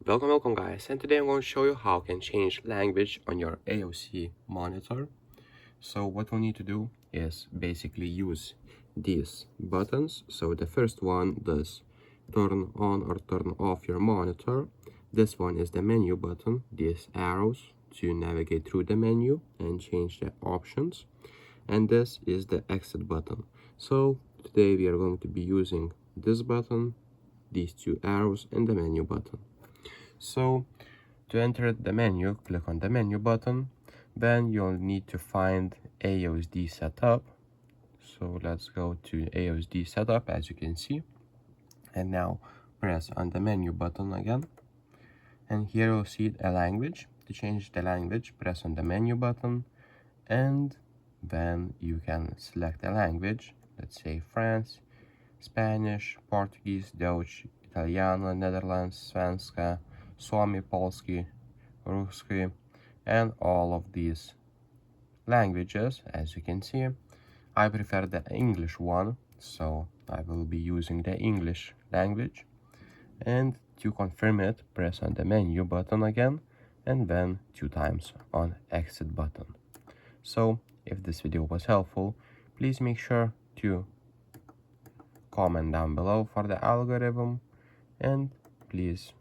Welcome guys, and today I'm going to show you how you can change language on your AOC monitor. So what we need to do is basically use these buttons. So the first one does turn on or turn off your monitor. This one is the menu button, these arrows to navigate through the menu and change the options. And this is the exit button. So today we are going to be using this button, these two arrows, and the menu button. So to enter the menu, click on the menu button. Then you'll need to find AOSD setup. So let's go to AOSD setup, as you can see. And now press on the menu button again. And here you'll see a language. To change the language, press on the menu button. And then you can select a language. Let's say France, Spanish, Portuguese, Dutch, Italiano, Netherlands, Svenska, Suomi, Polski, Ruski, and all of these languages. As you can see, I prefer the English one, so I will be using the English language. And to confirm it, press on the menu button again, and then 2 times on exit button. So if this video was helpful, please make sure to comment down below for the algorithm, and please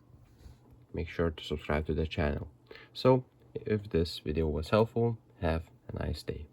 make sure to subscribe to the channel. So if this video was helpful, have a nice day.